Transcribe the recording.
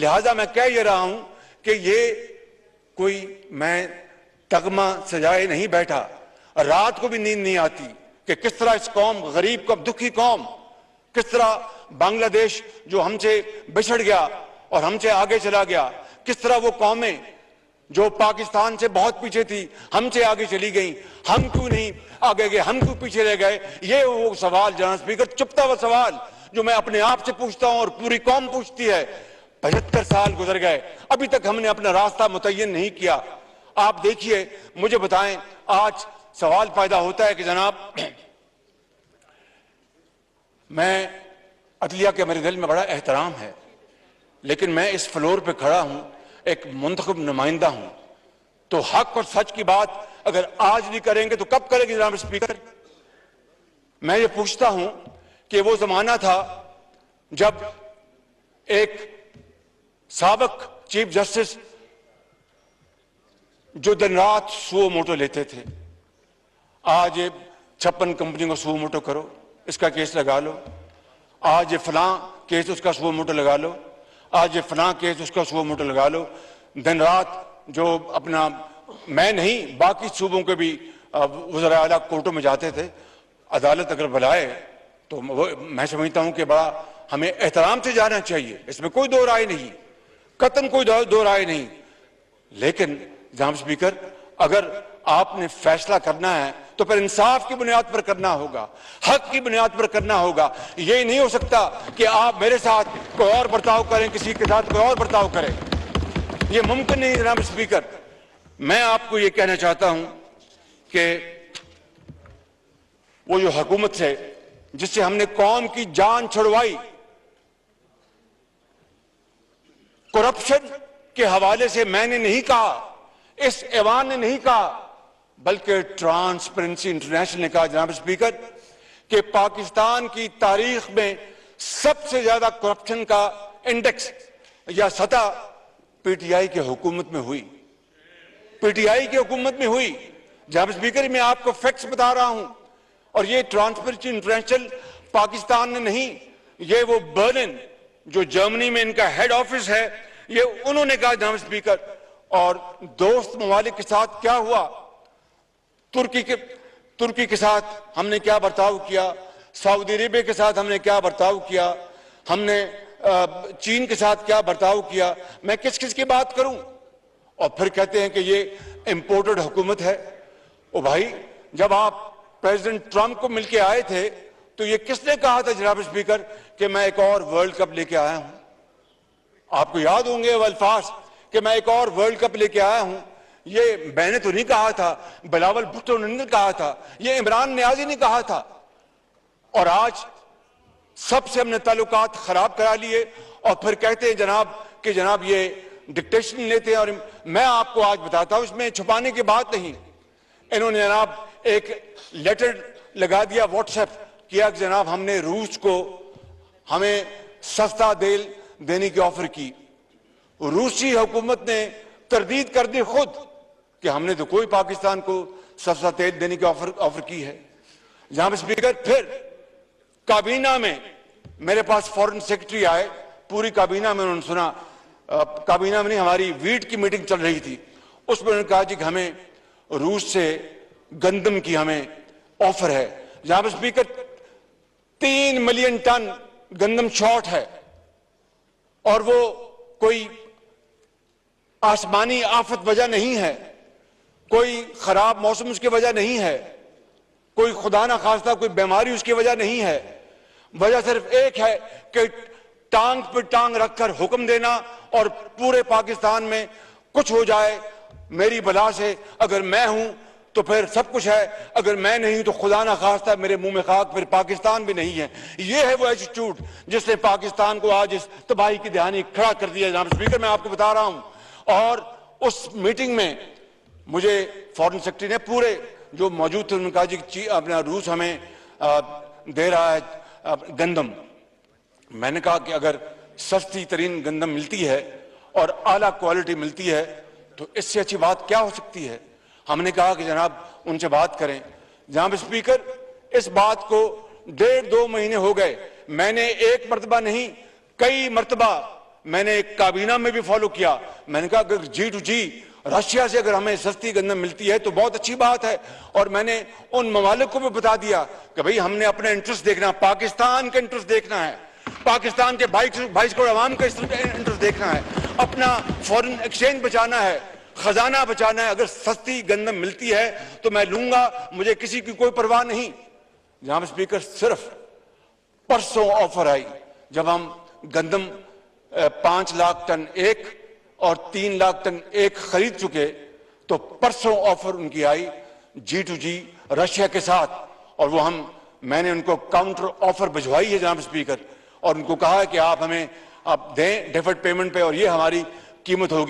लिहाजा मैं कह ये रहा हूं कि ये कोई मैं तगमा सजाए नहीं बैठा, रात को भी नींद नहीं आती कि किस तरह इस कौम, गरीब कौम, दुखी कौम, किस तरह बांग्लादेश जो हमसे बिछड़ गया और हमसे आगे चला गया, किस तरह वो कौमें जो पाकिस्तान से बहुत पीछे थी हमसे आगे चली गई, हम क्यों नहीं आगे गए, हम क्यों पीछे रह गए। ये वो सवाल जनाब स्पीकर, चुपता हुआ सवाल जो मैं अपने आप से पूछता हूं और पूरी कौम पूछती है। 75 साल गुजर गए, अभी तक हमने अपना रास्ता मुतय्यन नहीं किया। आप देखिए, मुझे बताएं, आज सवाल पैदा होता है कि जनाब मैं अदलिया के मेरे दिल में बड़ा एहतराम है, लेकिन मैं इस फ्लोर पे खड़ा हूं, एक मुंतखब नुमाइंदा हूं, तो हक और सच की बात अगर आज नहीं करेंगे तो कब करेंगे जनाब स्पीकर। मैं ये पूछता हूं कि वो जमाना था जब एक साबिक चीफ जस्टिस जो दिन रात सुओ मोटो लेते थे, आज ये 56 कंपनी को सुओ मोटो करो, इसका केस लगा लो, आज ये फलां केस उसका सुओ मोटो लगा लो, आज ये फलां केस उसका सुओ मोटो लगा लो। दिन रात जो अपना, मैं नहीं बाकी सूबों के भी वज़रा आला कोर्टों में जाते थे, अदालत अगर बुलाए तो मैं समझता हूं कि बड़ा हमें एहतराम से जाना चाहिए, इसमें कोई दो राय नहीं, कतन कोई दो राय नहीं। लेकिन जनाब स्पीकर, अगर आपने फैसला करना है तो फिर इंसाफ की बुनियाद पर करना होगा, हक की बुनियाद पर करना होगा। ये नहीं हो सकता कि आप मेरे साथ कोई और बर्ताव करें, किसी के साथ कोई और बर्ताव करें, ये मुमकिन नहीं जनाब स्पीकर। मैं आपको ये कहना चाहता हूं कि वो जो हुकूमत है जिससे हमने कौम की जान छुड़वाई, करप्शन के हवाले से मैंने नहीं कहा, इस ऐवान ने नहीं कहा, बल्कि ट्रांसपेरेंसी इंटरनेशनल ने कहा जनाब स्पीकर कि पाकिस्तान की तारीख में सबसे ज्यादा करप्शन का इंडेक्स या सतह पीटीआई की हुकूमत में हुई, पीटीआई की हुकूमत में हुई। जनाब स्पीकर, मैं आपको फैक्ट्स बता रहा हूं, और ये ट्रांसपेरेंसी इंटरनेशनल पाकिस्तान ने नहीं, ये वो बर्लिन जो जर्मनी में इनका हेड ऑफिस है, ये उन्होंने कहा जनाब स्पीकर। और दोस्त ममालिक के साथ क्या हुआ, तुर्की के साथ हमने क्या बर्ताव किया, सऊदी अरेबिया के साथ हमने क्या बर्ताव किया, हमने चीन के साथ क्या बर्ताव किया, मैं किस किस की बात करूं। और फिर कहते हैं कि ये इंपोर्टेड हुकूमत है। ओ भाई, जब आप प्रेसिडेंट ट्रंप को मिलके आए थे तो ये किसने कहा था जनाब स्पीकर कि मैं एक और वर्ल्ड कप लेके आया हूं। आपको याद होंगे वो अल्फाज कि मैं एक और वर्ल्ड कप लेके आया हूं। ये मैंने तो नहीं कहा था, बिलावल भुट्टो ने कहा था, ये इमरान नियाजी ने कहा था। और आज सबसे हमने ताल्लुकात खराब करा लिए और फिर कहते हैं जनाब कि जनाब ये डिक्टेशन लेते हैं। और मैं आपको आज बताता हूं, इसमें छुपाने की बात नहीं। इन्होंने जनाब एक लेटर लगा दिया, व्हाट्सएप किया कि जनाब हमने रूस को हमें सस्ता तेल देने की ऑफर की। रूसी हुकूमत ने तरदीद कर दी खुद कि हमने तो कोई पाकिस्तान को सस्ता तेल देने की ऑफर की है। जनाब स्पीकर, फिर काबीना में मेरे पास फॉरेन सेक्रेटरी आए, पूरी काबीना में उन्होंने सुना, काबीना में नहीं, हमारी वीट की मीटिंग चल रही थी, उसमें उन्होंने कहा जी कि हमें रूस से गंदम की हमें ऑफर है। जनाब स्पीकर, 3 मिलियन टन गंदम शॉर्ट है और वो कोई आसमानी आफत वजह नहीं है, कोई खराब मौसम उसकी वजह नहीं है, कोई खुदा ना खास्ता कोई बीमारी उसकी वजह नहीं है। वजह सिर्फ एक है कि टांग पर टांग रखकर हुक्म देना और पूरे पाकिस्तान में कुछ हो जाए मेरी बला से। अगर मैं हूं तो फिर सब कुछ है, अगर मैं नहीं तो खुदा ना खास्ता मेरे मुंह में खाक, फिर पाकिस्तान भी नहीं है। ये है वो एटीट्यूड जिसने पाकिस्तान को आज इस तबाही की दहानी खड़ा कर दिया। जनाब स्पीकर, मैं आपको बता रहा हूं, और उस मीटिंग में मुझे फॉरेन सेक्रेटरी ने पूरे जो मौजूद थे उन्होंने कहा जी अपना रूस हमें दे रहा है गंदम। मैंने कहा कि अगर सस्ती तरीन गंदम मिलती है और आला क्वालिटी मिलती है तो इससे अच्छी बात क्या हो सकती है। हमने कहा कि जनाब उनसे बात करें। जनाब स्पीकर, इस बात को 1.5-2 महीने हो गए, मैंने एक मरतबा नहीं कई मरतबा मैंने एक काबीना में भी फॉलो किया। मैंने कहा अगर G2G रशिया से अगर हमें सस्ती गंदम मिलती है तो बहुत अच्छी बात है। और मैंने उन ममालिक को भी बता दिया कि भाई हमने अपना इंटरेस्ट देखना है, पाकिस्तान का इंटरेस्ट देखना है, पाकिस्तान के 22 करोड़ आवाम का इंटरेस्ट देखना है, अपना फॉरेन एक्सचेंज बचाना है, खजाना बचाना है। अगर सस्ती गंदम मिलती है तो मैं लूंगा, मुझे किसी की कोई परवाह नहीं। जनाब स्पीकर, सिर्फ परसों ऑफर आई जब हम गंदम 5 लाख टन एक और 3 लाख टन एक खरीद चुके, तो परसों ऑफर उनकी आई G2G रशिया के साथ, और मैंने उनको काउंटर ऑफर भिजवाई है जनाब स्पीकर, और उनको कहा है कि आप हमें दें डेफर्ड पेमेंट पे और ये हमारी कीमत होगी।